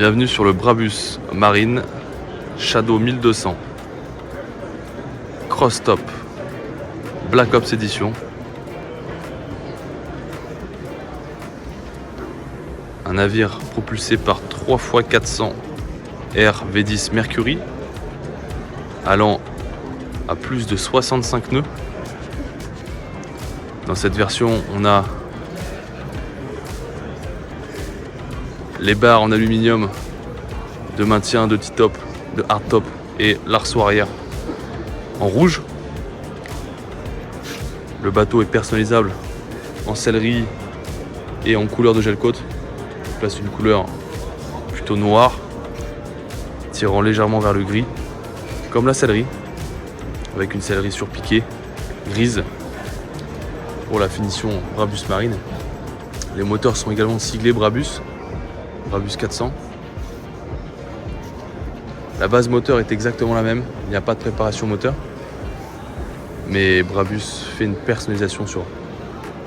Bienvenue sur le Brabus Marine Shadow 1200 Cross Top Black Ops Edition. Un navire propulsé par 3x400 RV10 Mercury allant à plus de 65 nœuds. Dans cette version, on a les barres en aluminium de maintien de T-top, de hardtop et l'arceau arrière en rouge. Le bateau est personnalisable en sellerie et en couleur de gel coat. Je place une couleur plutôt noire, tirant légèrement vers le gris, comme la sellerie, avec une sellerie surpiquée grise pour la finition Brabus Marine. Les moteurs sont également siglés Brabus 400. La base moteur est exactement la même, il n'y a pas de préparation moteur. Mais Brabus fait une personnalisation sur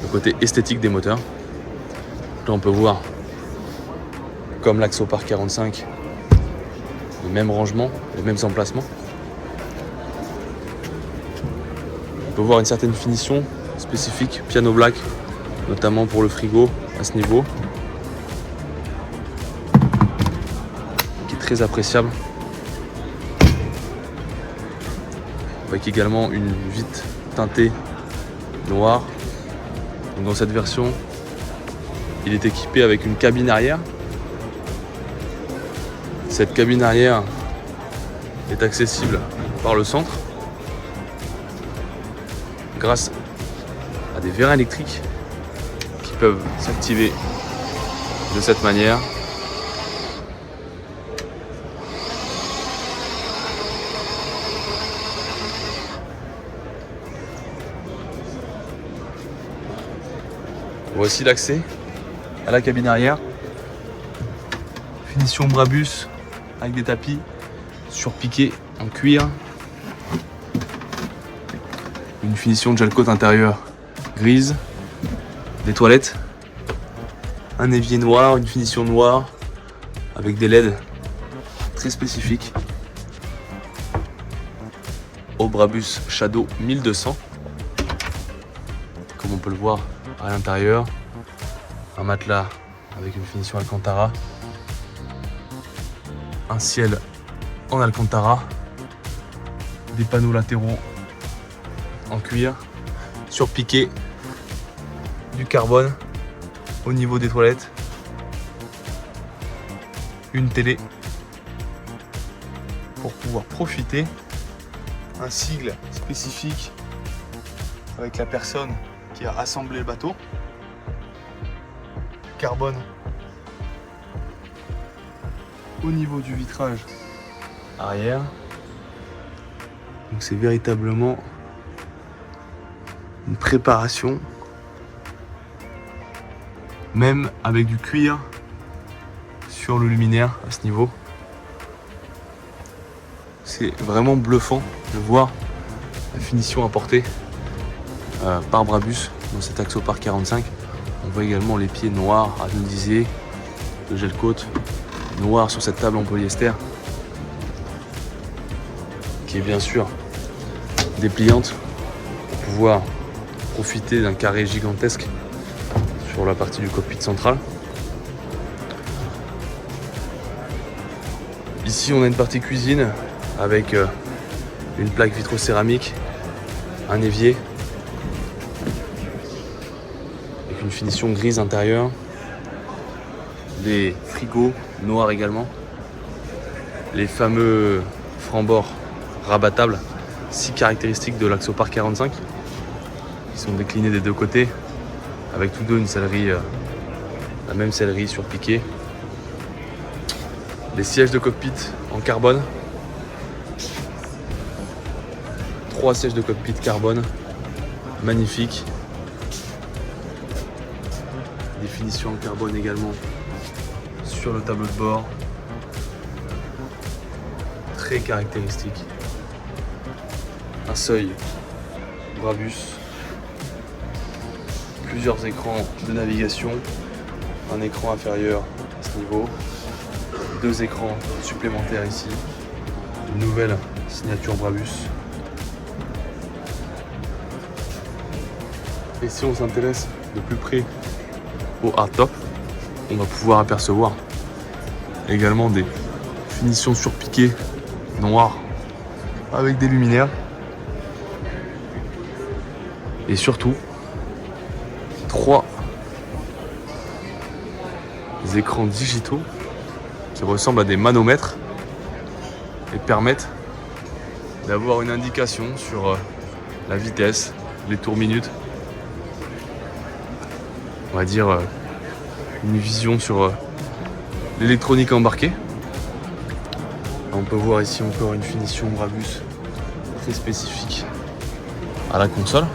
le côté esthétique des moteurs. Là on peut voir, comme l'Axopar 45, les mêmes rangements, les mêmes emplacements. On peut voir une certaine finition spécifique, piano black, notamment pour le frigo à ce niveau, qui est très appréciable. Avec également une vitre teintée noire. Donc dans cette version, il est équipé avec une cabine arrière. Cette cabine arrière est accessible par le centre grâce à des vérins électriques qui peuvent s'activer de cette manière. Voici l'accès à la cabine arrière. Finition Brabus avec des tapis surpiqués en cuir. Une finition de gel coat intérieur grise. Des toilettes. Un évier noir, une finition noire avec des LED très spécifiques. Au Brabus Shadow 1200. Comme on peut le voir à l'intérieur, un matelas avec une finition Alcantara, un ciel en Alcantara, des panneaux latéraux en cuir, surpiqué, du carbone au niveau des toilettes, une télé pour pouvoir profiter, un sigle spécifique avec la personne qui a assemblé le bateau, carbone au niveau du vitrage arrière. Donc c'est véritablement une préparation, même avec du cuir sur le luminaire à ce niveau. C'est vraiment bluffant de voir la finition apportée par Brabus dans cet Axopar 45. On voit également les pieds noirs anodisés de gel coat, noir sur cette table en polyester qui est bien sûr dépliante pour pouvoir profiter d'un carré gigantesque sur la partie du cockpit central. Ici on a une partie cuisine avec une plaque vitrocéramique, un évier, une finition grise intérieure, des frigos noirs également, les fameux francs-bords rabattables, si caractéristiques de l'Axopar 45, qui sont déclinés des deux côtés, avec tous deux une sellerie, la même sellerie surpiquée. Les sièges de cockpit en carbone, 3 sièges de cockpit carbone, magnifiques. Des finitions en carbone également sur le tableau de bord, très caractéristique. Un seuil Brabus, plusieurs écrans de navigation, un écran inférieur à ce niveau, 2 écrans supplémentaires ici. Une nouvelle signature Brabus. Et si on s'intéresse de plus près au hardtop, on va pouvoir apercevoir également des finitions surpiquées noires avec des luminaires. Et surtout, 3 écrans digitaux qui ressemblent à des manomètres et permettent d'avoir une indication sur la vitesse, les tours minutes. On va dire une vision sur l'électronique embarquée. On peut voir ici encore une finition Brabus très spécifique à la console.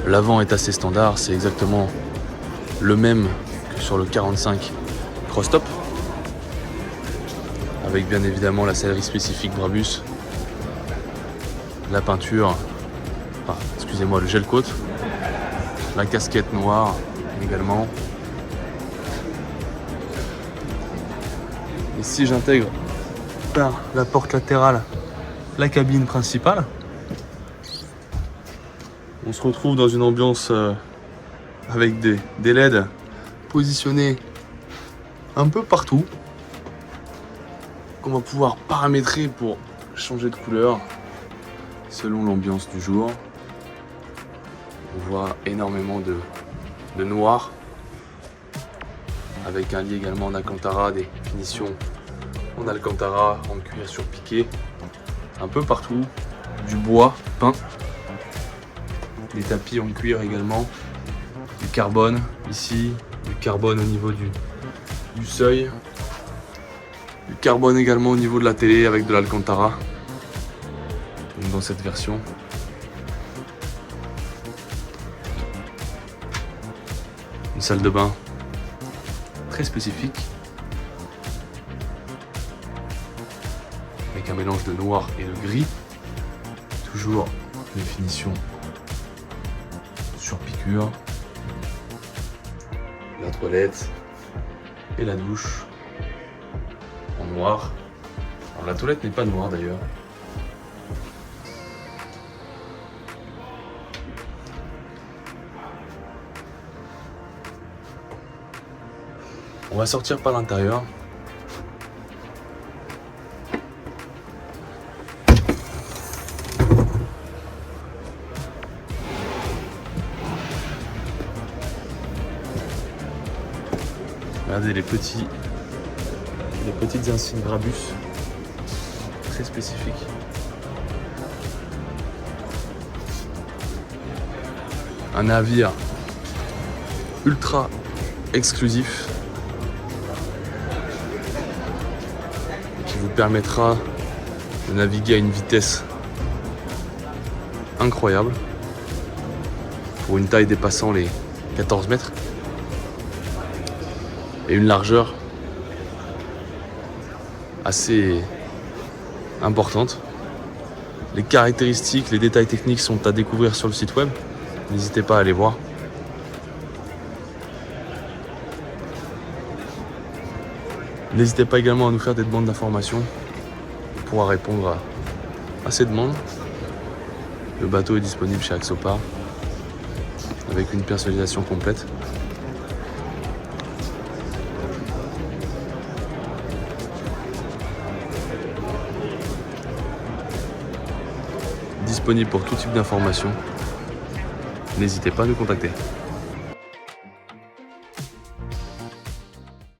L'avant est assez standard, c'est exactement le même que sur le 45 Crosstop, avec bien évidemment la sellerie spécifique Brabus, la peinture, le gel coat, la casquette noire également. Et si j'intègre par la porte latérale la cabine principale, on se retrouve dans une ambiance avec des LED positionnés un peu partout, qu'on va pouvoir paramétrer pour changer de couleur selon l'ambiance du jour. On voit énormément de noir, avec un lit également en Alcantara, des finitions en Alcantara, en cuir surpiqué, un peu partout, du bois peint, des tapis en cuir également, du carbone ici, du carbone au niveau du seuil, du carbone également au niveau de la télé avec de l'Alcantara, donc dans cette version. Une salle de bain très spécifique, avec un mélange de noir et de gris, toujours une finition sur piqûre, la toilette et la douche en noir. Alors la toilette n'est pas noire d'ailleurs. On va sortir par l'intérieur. Regardez les petites insignes Brabus, très spécifiques. Un navire ultra exclusif qui vous permettra de naviguer à une vitesse incroyable pour une taille dépassant les 14 mètres et une largeur assez importante. Les caractéristiques, les détails techniques sont à découvrir sur le site web. N'hésitez pas à aller voir. N'hésitez pas également à nous faire des demandes d'informations pour pouvoir répondre à ces demandes. Le bateau est disponible chez Axopar avec une personnalisation complète. Disponible pour tout type d'informations. N'hésitez pas à nous contacter.